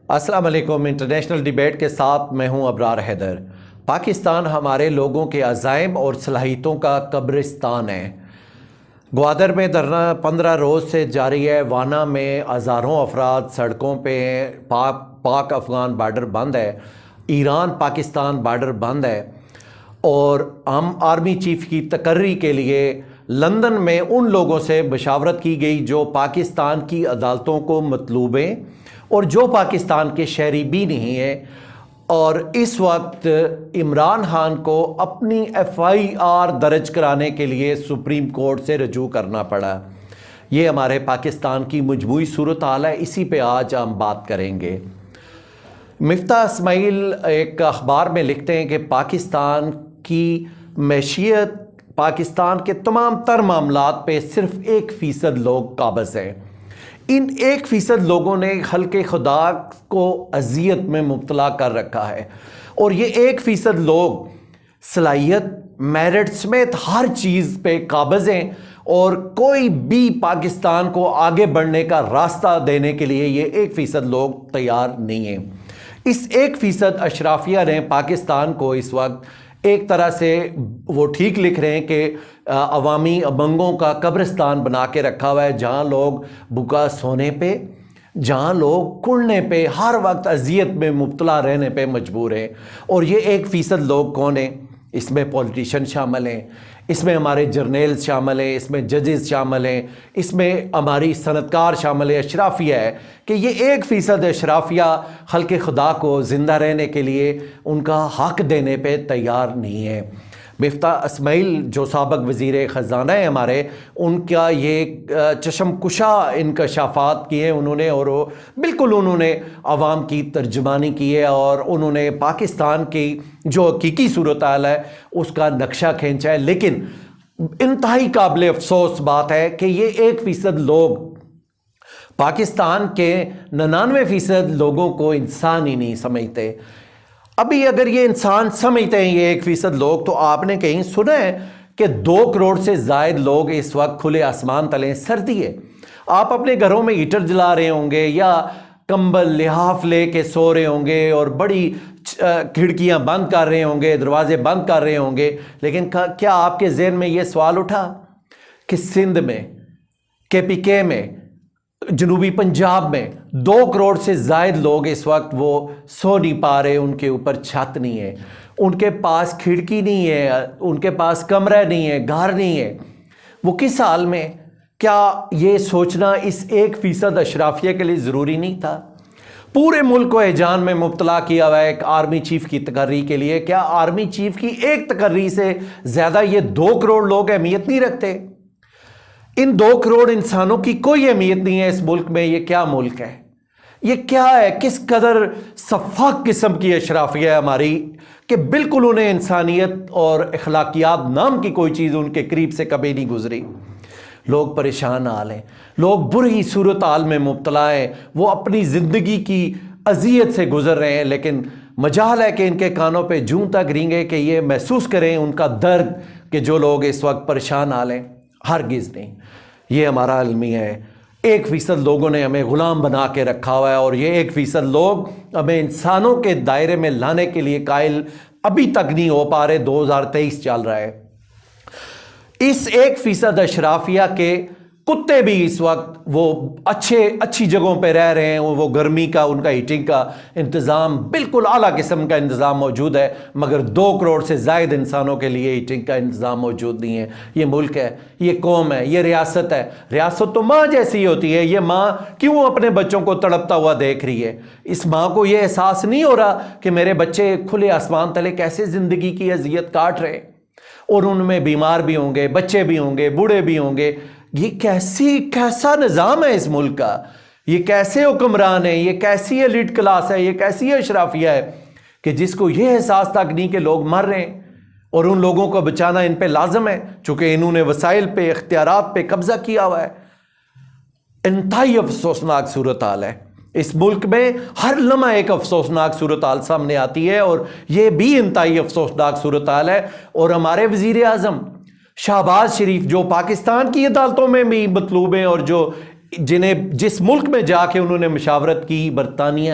السلام علیکم۔ International debate کے ساتھ میں ہوں ابرار حیدر۔ پاکستان ہمارے لوگوں کے عزائم اور صلاحیتوں کا قبرستان ہے۔ گوادر میں دھرنا 15 روز سے جاری ہے۔ وانا میں ہزاروں افراد سڑکوں پہ ہیں۔ پاک افغان بارڈر بند ہے۔ ایران پاکستان بارڈر بند ہے، اور ہم آرمی چیف کی تقرری کے لیے لندن میں ان لوگوں سے مشاورت کی گئی جو پاکستان کی عدالتوں کو مطلوب ہیں اور جو پاکستان کے شہری بھی نہیں ہیں، اور اس وقت عمران خان کو اپنی FIR درج کرانے کے لیے سپریم کورٹ سے رجوع کرنا پڑا۔ یہ ہمارے پاکستان کی مجموعی صورتحال ہے، اسی پہ آج ہم بات کریں گے۔ مفتاح اسماعیل ایک اخبار میں لکھتے ہیں کہ پاکستان کی معیشت، پاکستان کے تمام تر معاملات پہ صرف 1% لوگ قابض ہیں۔ ان 1% لوگوں نے خلق خدا کو اذیت میں مبتلا کر رکھا ہے، اور یہ 1% لوگ صلاحیت، میرٹ سمیت ہر چیز پہ قابض ہیں، اور کوئی بھی پاکستان کو آگے بڑھنے کا راستہ دینے کے لیے یہ 1% لوگ تیار نہیں ہیں۔ اس 1% اشرافیہ نے پاکستان کو اس وقت ایک طرح سے وہ ٹھیک لکھ رہے ہیں کہ عوامی امنگوں کا قبرستان بنا کے رکھا ہوا ہے، جہاں لوگ بھوکا سونے پہ، جہاں لوگ کڑنے پہ، ہر وقت اذیت میں مبتلا رہنے پہ مجبور ہیں۔ اور یہ 1% لوگ کون ہیں؟ اس میں پولیٹیشین شامل ہیں، اس میں ہمارے جرنیل شامل ہیں، اس میں ججز شامل ہیں، اس میں ہماری صنعتکار شامل ہے، اشرافیہ ہے، کہ یہ 1% اشرافیہ خلق خدا کو زندہ رہنے کے لیے ان کا حق دینے پہ تیار نہیں ہے۔ مفتاح اسماعیل جو سابق وزیر خزانہ ہیں ہمارے، ان کا یہ چشم کشا انکشافات کیے انہوں نے، اور وہ بالکل انہوں نے عوام کی ترجمانی کی ہے، اور انہوں نے پاکستان کی جو حقیقی صورتحال ہے اس کا نقشہ کھینچا ہے۔ لیکن انتہائی قابل افسوس بات ہے کہ یہ 1% لوگ پاکستان کے 99% لوگوں کو انسان ہی نہیں سمجھتے۔ ابھی اگر یہ انسان سمجھتے ہیں یہ 1% لوگ، تو آپ نے کہیں سنا ہے کہ 2 کروڑ سے زائد لوگ اس وقت کھلے آسمان تلے، سردی ہے، آپ اپنے گھروں میں ہیٹر جلا رہے ہوں گے یا کمبل لحاف لے کے سو رہے ہوں گے، اور بڑی کھڑکیاں بند کر رہے ہوں گے، دروازے بند کر رہے ہوں گے، لیکن کیا آپ کے ذہن میں یہ سوال اٹھا کہ سندھ میں، KPK میں، جنوبی پنجاب میں 2 کروڑ سے زائد لوگ اس وقت وہ سو نہیں پا رہے، ان کے اوپر چھت نہیں ہے، ان کے پاس کھڑکی نہیں ہے، ان کے پاس کمرہ نہیں ہے، گھر نہیں ہے، وہ کس حال میں؟ کیا یہ سوچنا اس 1% اشرافیہ کے لیے ضروری نہیں تھا؟ پورے ملک کو ہیجان میں مبتلا کیا ہوا ہے ایک آرمی چیف کی تقرری کے لیے۔ کیا آرمی چیف کی ایک تقرری سے زیادہ یہ 2 کروڑ لوگ اہمیت نہیں رکھتے؟ ان 2 کروڑ انسانوں کی کوئی اہمیت نہیں ہے اس ملک میں۔ یہ کیا ملک ہے؟ یہ کیا ہے؟ کس قدر سفاک قسم کی اشرافیہ ہے ہماری کہ بالکل انہیں انسانیت اور اخلاقیات نام کی کوئی چیز ان کے قریب سے کبھی نہیں گزری۔ لوگ پریشان حال ہیں، لوگ بری صورتحال میں مبتلا ہیں، وہ اپنی زندگی کی اذیت سے گزر رہے ہیں، لیکن مجال ہے کہ ان کے کانوں پہ جوں تک رینگے کہ یہ محسوس کریں ان کا درد کہ جو لوگ اس وقت پریشان حال ہیں۔ ہرگز نہیں، یہ ہمارا المیہ ہے۔ 1% لوگوں نے ہمیں غلام بنا کے رکھا ہوا ہے، اور یہ 1% لوگ ہمیں انسانوں کے دائرے میں لانے کے لیے قائل ابھی تک نہیں ہو پا رہے۔ 2023 چل رہا ہے، اس 1% اشرافیہ کے کتے بھی اس وقت وہ اچھی جگہوں پہ رہ رہے ہیں، وہ گرمی کا، ان کا ہیٹنگ کا انتظام بالکل اعلیٰ قسم کا انتظام موجود ہے، مگر 2 کروڑ سے زائد انسانوں کے لیے ہیٹنگ کا انتظام موجود نہیں ہے۔ یہ ملک ہے، یہ قوم ہے، یہ ریاست ہے۔ ریاست تو ماں جیسی ہوتی ہے، یہ ماں کیوں اپنے بچوں کو تڑپتا ہوا دیکھ رہی ہے؟ اس ماں کو یہ احساس نہیں ہو رہا کہ میرے بچے کھلے آسمان تلے کیسے زندگی کی اذیت کاٹ رہے، اور ان میں بیمار بھی ہوں گے، بچے بھی ہوں گے، بوڑھے بھی ہوں گے۔ یہ کیسا نظام ہے اس ملک کا؟ یہ کیسے حکمران ہیں؟ یہ کیسی ایلیٹ کلاس ہے؟ یہ کیسی اشرافیہ ہے کہ جس کو یہ احساس تک نہیں کہ لوگ مر رہے ہیں، اور ان لوگوں کو بچانا ان پہ لازم ہے چونکہ انہوں نے وسائل پہ، اختیارات پہ قبضہ کیا ہوا ہے۔ انتہائی افسوسناک صورتحال ہے اس ملک میں، ہر لمحہ ایک افسوسناک صورتحال سامنے آتی ہے، اور یہ بھی انتہائی افسوسناک صورتحال ہے۔ اور ہمارے وزیر اعظم شہباز شریف جو پاکستان کی عدالتوں میں بھی مطلوب ہیں، اور جس ملک میں جا کے انہوں نے مشاورت کی، برطانیہ،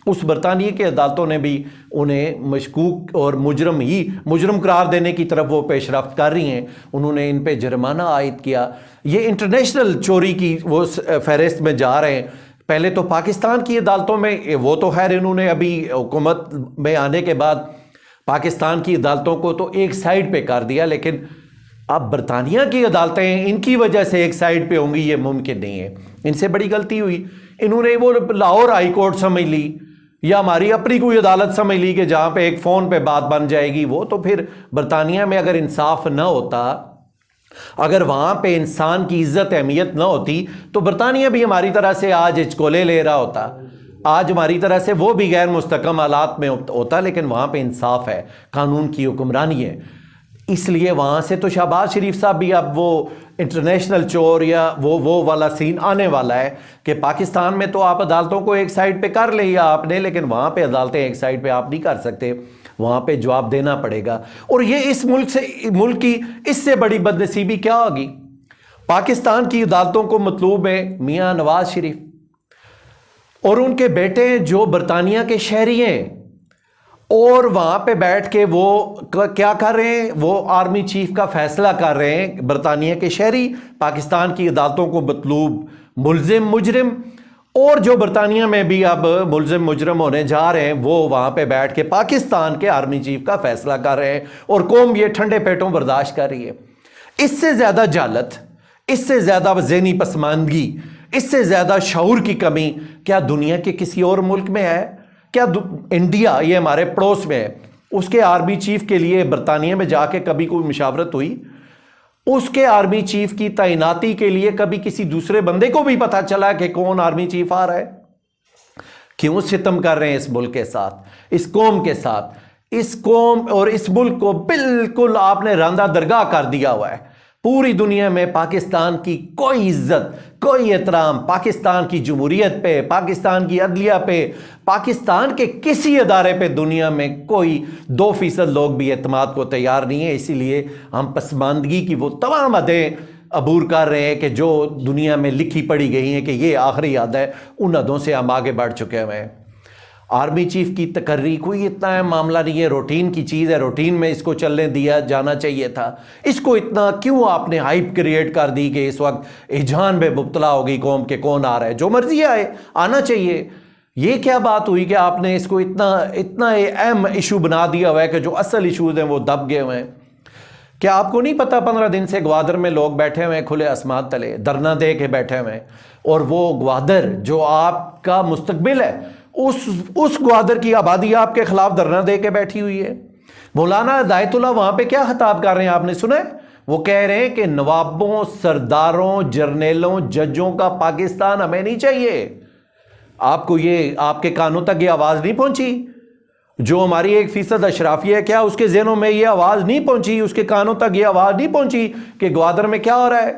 اس برطانیہ کی عدالتوں نے بھی انہیں مشکوک اور مجرم قرار دینے کی طرف وہ پیش رفت کر رہی ہیں، انہوں نے ان پہ جرمانہ عائد کیا۔ یہ انٹرنیشنل چوری کی وہ فہرست میں جا رہے ہیں۔ پہلے تو پاکستان کی عدالتوں میں، وہ تو خیر انہوں نے ابھی حکومت میں آنے کے بعد پاکستان کی عدالتوں کو تو ایک سائیڈ پہ کر دیا، لیکن اب برطانیہ کی عدالتیں ان کی وجہ سے ایک سائیڈ پہ ہوں گی، یہ ممکن نہیں ہے۔ ان سے بڑی غلطی ہوئی، انہوں نے وہ لاہور ہائی کورٹ سمجھ لی یا ہماری اپنی کوئی عدالت سمجھ لی کہ جہاں پہ ایک فون پہ بات بن جائے گی۔ وہ تو پھر برطانیہ میں اگر انصاف نہ ہوتا، اگر وہاں پہ انسان کی عزت اہمیت نہ ہوتی، تو برطانیہ بھی ہماری طرح سے آج ہچکولے لے رہا ہوتا، آج ہماری طرح سے وہ بھی غیر مستحکم حالات میں ہوتا، لیکن وہاں پہ انصاف ہے، قانون کی حکمرانی ہے۔ اس لیے وہاں سے تو شہباز شریف صاحب بھی اب وہ انٹرنیشنل چور یا وہ والا سین آنے والا ہے کہ پاکستان میں تو آپ عدالتوں کو ایک سائیڈ پہ کر لیا آپ نے، لیکن وہاں پہ عدالتیں ایک سائیڈ پہ آپ نہیں کر سکتے، وہاں پہ جواب دینا پڑے گا۔ اور یہ اس ملک کی اس سے بڑی بدنصیبی کیا ہوگی؟ پاکستان کی عدالتوں کو مطلوب ہے میاں نواز شریف اور ان کے بیٹے جو برطانیہ کے شہری ہیں، اور وہاں پہ بیٹھ کے وہ کیا کر رہے ہیں؟ وہ آرمی چیف کا فیصلہ کر رہے ہیں۔ برطانیہ کے شہری پاکستان کی عدالتوں کو مطلوب ملزم مجرم، اور جو برطانیہ میں بھی اب ملزم مجرم ہونے جا رہے ہیں، وہ وہاں پہ بیٹھ کے پاکستان کے آرمی چیف کا فیصلہ کر رہے ہیں، اور قوم یہ ٹھنڈے پیٹوں برداشت کر رہی ہے۔ اس سے زیادہ جہالت، اس سے زیادہ ذہنی پسماندگی، اس سے زیادہ شعور کی کمی کیا دنیا کے کسی اور ملک میں ہے؟ کیا انڈیا، یہ ہمارے پڑوس میں ہے، اس کے آرمی چیف کے لیے برطانیہ میں جا کے کبھی کوئی مشاورت ہوئی؟ اس کے آرمی چیف کی تعیناتی کے لیے کبھی کسی دوسرے بندے کو بھی پتا چلا کہ کون آرمی چیف آ رہا ہے؟ کیوں ستم کر رہے ہیں اس ملک کے ساتھ، اس قوم کے ساتھ؟ اس قوم اور اس ملک کو بالکل آپ نے راندہ درگاہ کر دیا ہوا ہے۔ پوری دنیا میں پاکستان کی کوئی عزت، کوئی احترام پاکستان کی جمہوریت پہ، پاکستان کی عدلیہ پہ، پاکستان کے کسی ادارے پہ دنیا میں کوئی 2% لوگ بھی اعتماد کو تیار نہیں ہے۔ اسی لیے ہم پسماندگی کی وہ تمام حدیں عبور کر رہے ہیں کہ جو دنیا میں لکھی پڑھی گئی ہیں کہ یہ آخری حد ہے، ان حدوں سے ہم آگے بڑھ چکے ہوئے ہیں۔ آرمی چیف کی تقرری کوئی اتنا ہے معاملہ نہیں ہے، روٹین کی چیز ہے، روٹین میں اس کو چلنے دیا جانا چاہیے تھا۔ اس کو اتنا کیوں آپ نے ہائپ کریٹ کر دی کہ اس وقت اذہان میں مبتلا ہوگی قوم کہ کون آ رہا ہے؟ جو مرضی آئے، آنا چاہیے۔ یہ کیا بات ہوئی کہ آپ نے اس کو اتنا اہم ایشو بنا دیا ہوا ہے کہ جو اصل ایشوز ہیں وہ دب گئے ہوئے ہیں؟ کیا آپ کو نہیں پتا 15 دن سے گوادر میں لوگ بیٹھے ہوئے ہیں کھلے آسمان تلے، دھرنا دے کے بیٹھے ہوئے ہیں، اور وہ گوادر جو آپ کا مستقبل ہے، اس گوادر کی آبادی آپ کے خلاف دھرنا دے کے بیٹھی ہوئی ہے۔ مولانا ہدایت اللہ وہاں پہ کیا خطاب کر رہے ہیں آپ نے سنا ہے؟ وہ کہہ رہے ہیں کہ نوابوں، سرداروں، جرنیلوں، ججوں کا پاکستان ہمیں نہیں چاہیے۔ آپ کو یہ، آپ کے کانوں تک یہ آواز نہیں پہنچی؟ جو ہماری 1% اشرافیہ ہے، کیا اس کے ذہنوں میں یہ آواز نہیں پہنچی، اس کے کانوں تک یہ آواز نہیں پہنچی کہ گوادر میں کیا ہو رہا ہے؟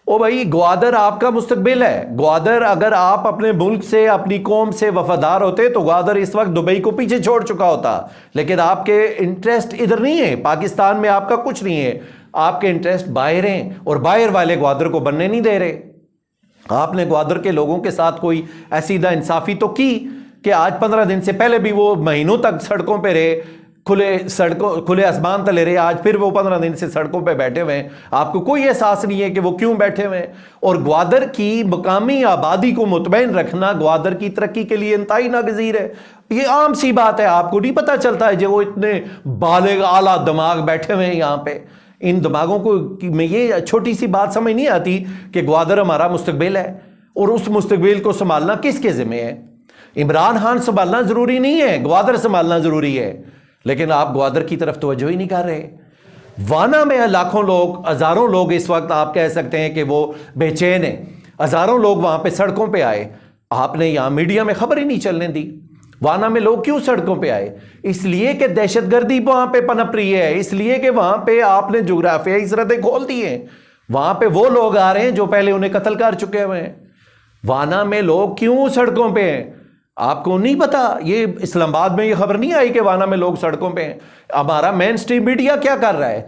او بھائی، گوادر آپ کا مستقبل ہے۔ گوادر اگر آپ اپنے ملک سے، اپنی قوم سے وفادار ہوتے تو گوادر اس وقت دبئی کو پیچھے چھوڑ چکا ہوتا، لیکن آپ کے انٹرسٹ ادھر نہیں ہے، پاکستان میں آپ کا کچھ نہیں ہے، آپ کے انٹرسٹ باہر ہیں، اور باہر والے گوادر کو بننے نہیں دے رہے۔ آپ نے گوادر کے لوگوں کے ساتھ کوئی ایسی نا انصافی تو کی کہ آج 15 دن سے پہلے بھی وہ مہینوں تک سڑکوں پہ رہے، کھلے آسمان تلے رہے، آج پھر وہ 15 دن سے سڑکوں پہ بیٹھے ہوئے ہیں۔ آپ کو کوئی احساس نہیں ہے کہ وہ کیوں بیٹھے ہوئے ہیں؟ اور گوادر کی مقامی آبادی کو مطمئن رکھنا گوادر کی ترقی کے لیے انتہائی ناگزیر ہے۔ یہ عام سی بات ہے، آپ کو نہیں پتہ چلتا ہے جو وہ اتنے بالغ اعلیٰ دماغ بیٹھے ہوئے ہیں یہاں پہ؟ ان دماغوں کو میں یہ چھوٹی سی بات سمجھ نہیں آتی کہ گوادر ہمارا مستقبل ہے، اور اس مستقبل کو سنبھالنا کس کے ذمہ ہے؟ عمران خان سنبھالنا ضروری نہیں ہے، گوادر سنبھالنا ضروری ہے، لیکن آپ گوادر کی طرف توجہ ہی نہیں کر رہے۔ وانا میں لاکھوں لوگ، ہزاروں لوگ اس وقت آپ کہہ سکتے ہیں کہ وہ بے چین ہیں، ہزاروں لوگ وہاں پہ سڑکوں پہ آئے، آپ نے یہاں میڈیا میں خبر ہی نہیں چلنے دی۔ وانا میں لوگ کیوں سڑکوں پہ آئے؟ اس لیے کہ دہشت گردی وہاں پہ پنپ رہی ہے، اس لیے کہ وہاں پہ آپ نے جغرافیائی سرحدیں کھول دی ہیں، وہاں پہ وہ لوگ آ رہے ہیں جو پہلے انہیں قتل کر چکے ہوئے ہیں۔ وانا میں لوگ کیوں سڑکوں پہ ہیں؟ آپ کو نہیں پتا؟ یہ اسلام آباد میں یہ خبر نہیں آئی کہ وانا میں لوگ سڑکوں پہ ہیں؟ ہمارا مین سٹریم میڈیا کیا کر رہا ہے؟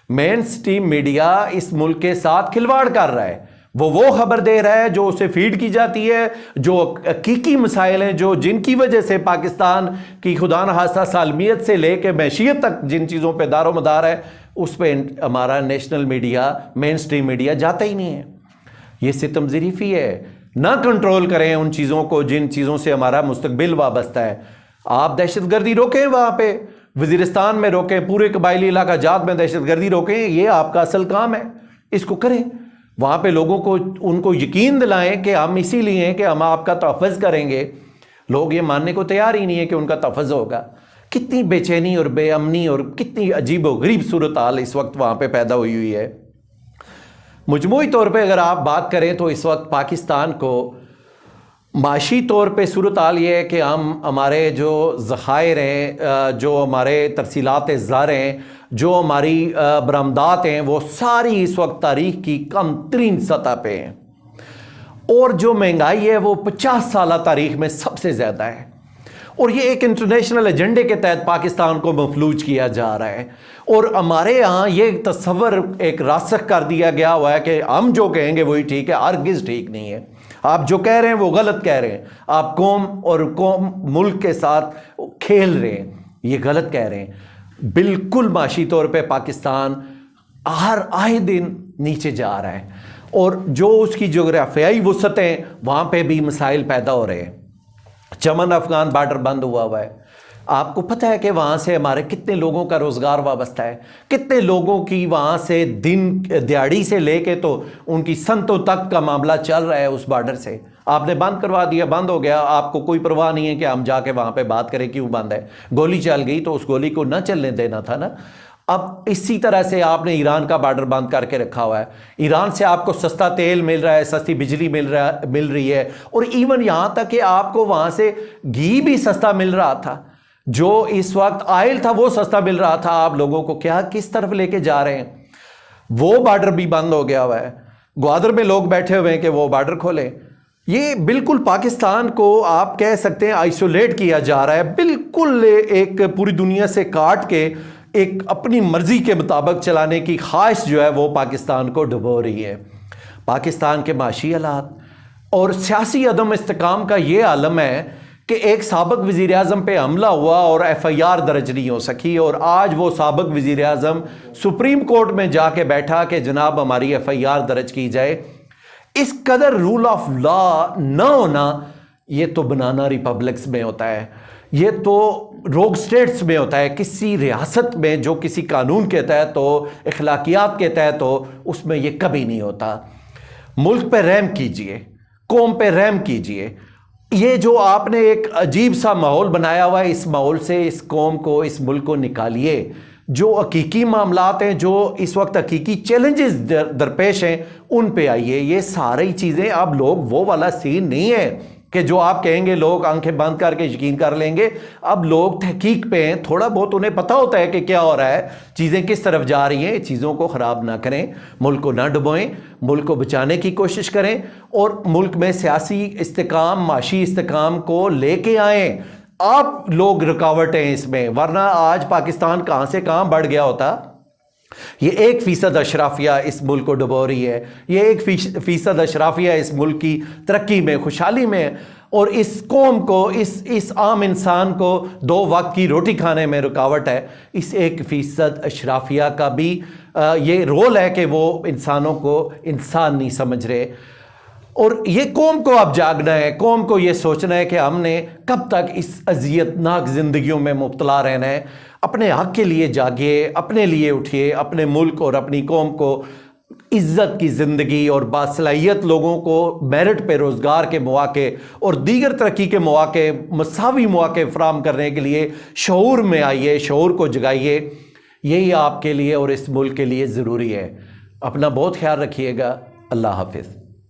مین سٹریم میڈیا اس ملک کے ساتھ کھلواڑ کر رہا ہے، وہ خبر دے رہا ہے جو اسے فیڈ کی جاتی ہے، جو حقیقی مسائل ہیں جن کی وجہ سے پاکستان کی خدا نخواستہ سالمیت سے لے کے معیشیت تک جن چیزوں پہ دار و مدار ہے، اس پہ ہمارا نیشنل میڈیا، مین سٹریم میڈیا جاتا ہی نہیں ہے۔ یہ ستم ظریفی ہے۔ نہ کنٹرول کریں ان چیزوں کو جن چیزوں سے ہمارا مستقبل وابستہ ہے۔ آپ دہشت گردی روکیں، وہاں پہ وزیرستان میں روکیں، پورے قبائلی علاقہ جات میں دہشت گردی روکیں، یہ آپ کا اصل کام ہے، اس کو کریں۔ وہاں پہ لوگوں کو ان کو یقین دلائیں کہ ہم اسی لیے ہیں کہ ہم آپ کا تحفظ کریں گے۔ لوگ یہ ماننے کو تیار ہی نہیں ہے کہ ان کا تحفظ ہوگا۔ کتنی بے چینی اور بے امنی اور کتنی عجیب و غریب صورتحال اس وقت وہاں پہ پیدا ہوئی ہے۔ مجموعی طور پہ اگر آپ بات کریں تو اس وقت پاکستان کو معاشی طور پہ صورتحال یہ ہے کہ ہمارے جو ذخائر ہیں، جو ہمارے ترسیلات زر ہیں، جو ہماری برآمدات ہیں، وہ ساری اس وقت تاریخ کی کم ترین سطح پہ ہیں، اور جو مہنگائی ہے وہ 50 سالہ تاریخ میں سب سے زیادہ ہے۔ اور یہ ایک انٹرنیشنل ایجنڈے کے تحت پاکستان کو مفلوج کیا جا رہا ہے، اور ہمارے یہاں یہ تصور ایک راسخ کر دیا گیا ہوا ہے کہ ہم جو کہیں گے وہی ٹھیک ہے۔ ہرگز ٹھیک نہیں ہے۔ آپ جو کہہ رہے ہیں وہ غلط کہہ رہے ہیں۔ آپ قوم ملک کے ساتھ کھیل رہے ہیں، یہ غلط کہہ رہے ہیں۔ بالکل معاشی طور پہ پاکستان ہر آئے دن نیچے جا رہا ہے، اور جو اس کی جغرافیائی وسعتیں وہاں پہ بھی مسائل پیدا ہو رہے ہیں۔ چمن افغان بارڈر بند ہوا ہے، آپ کو پتہ ہے کہ وہاں سے ہمارے کتنے لوگوں کا روزگار وابستہ ہے، کتنے لوگوں کی وہاں سے دن دیہڑی سے لے کے تو ان کی صنعتوں تک کا معاملہ چل رہا ہے اس بارڈر سے۔ آپ نے بند کروا دیا، بند ہو گیا، آپ کو کوئی پرواہ نہیں ہے کہ ہم جا کے وہاں پہ بات کریں کیوں بند ہے۔ گولی چل گئی تو اس گولی کو نہ چلنے دینا تھا نا۔ اب اسی طرح سے آپ نے ایران کا بارڈر بند کر کے رکھا ہوا ہے۔ ایران سے آپ کو سستا تیل مل رہا ہے، سستی بجلی مل رہی ہے، اور ایون یہاں تک کہ آپ کو وہاں سے گھی بھی سستا مل رہا تھا، جو اس وقت آئل تھا وہ سستا مل رہا تھا۔ آپ لوگوں کو کس طرف لے کے جا رہے ہیں؟ وہ بارڈر بھی بند ہو گیا ہوا ہے۔ گوادر میں لوگ بیٹھے ہوئے ہیں کہ وہ بارڈر کھولیں۔ یہ بالکل پاکستان کو آپ کہہ سکتے ہیں آئسولیٹ کیا جا رہا ہے، بالکل ایک پوری دنیا سے کاٹ کے ایک اپنی مرضی کے مطابق چلانے کی خواہش جو ہے وہ پاکستان کو ڈبو رہی ہے۔ پاکستان کے معاشی حالات اور سیاسی عدم استحکام کا یہ عالم ہے کہ ایک سابق وزیر اعظم پہ حملہ ہوا اور ایف آئی آر درج نہیں ہو سکی، اور آج وہ سابق وزیر اعظم سپریم کورٹ میں جا کے بیٹھا کہ جناب ہماری ایف آئی آر درج کی جائے۔ اس قدر رول آف لا نہ ہونا، یہ تو بنانا ریپبلکس میں ہوتا ہے، یہ تو روگ سٹیٹس میں ہوتا ہے۔ کسی ریاست میں جو کسی قانون کے تحت ہو، اخلاقیات کے تحت ہو، اس میں یہ کبھی نہیں ہوتا۔ ملک پہ رحم کیجئے، قوم پہ رحم کیجئے۔ یہ جو آپ نے ایک عجیب سا ماحول بنایا ہوا ہے، اس ماحول سے اس قوم کو، اس ملک کو نکالیے۔ جو حقیقی معاملات ہیں، جو اس وقت حقیقی چیلنجز درپیش ہیں، ان پہ آئیے۔ یہ ساری چیزیں اب لوگ وہ والا سین نہیں ہے کہ جو آپ کہیں گے لوگ آنکھیں بند کر کے یقین کر لیں گے۔ اب لوگ تحقیق پہ ہیں، تھوڑا بہت انہیں پتہ ہوتا ہے کہ کیا ہو رہا ہے، چیزیں کس طرف جا رہی ہیں۔ چیزوں کو خراب نہ کریں، ملک کو نہ ڈبوئیں، ملک کو بچانے کی کوشش کریں، اور ملک میں سیاسی استحکام، معاشی استحکام کو لے کے آئیں۔ آپ لوگ رکاوٹ ہیں اس میں، ورنہ آج پاکستان کہاں سے کہاں بڑھ گیا ہوتا۔ یہ 1% اشرافیہ اس ملک کو ڈبو رہی ہے، یہ 1% اشرافیہ اس ملک کی ترقی میں، خوشحالی میں، اور اس قوم کو، اس عام انسان کو 2 وقت کی روٹی کھانے میں رکاوٹ ہے۔ اس 1% اشرافیہ کا بھی یہ رول ہے کہ وہ انسانوں کو انسان نہیں سمجھ رہے، اور یہ قوم کو اب جاگنا ہے، قوم کو یہ سوچنا ہے کہ ہم نے کب تک اس اذیت ناک زندگیوں میں مبتلا رہنا ہے۔ اپنے حق کے لیے جاگیے، اپنے لیے اٹھیے، اپنے ملک اور اپنی قوم کو عزت کی زندگی اور باصلاحیت لوگوں کو میرٹ پہ روزگار کے مواقع اور دیگر ترقی کے مواقع، مساوی مواقع فراہم کرنے کے لیے شعور میں آئیے، شعور کو جگائیے۔ یہی آپ کے لیے اور اس ملک کے لیے ضروری ہے۔ اپنا بہت خیال رکھیے گا۔ اللہ حافظ۔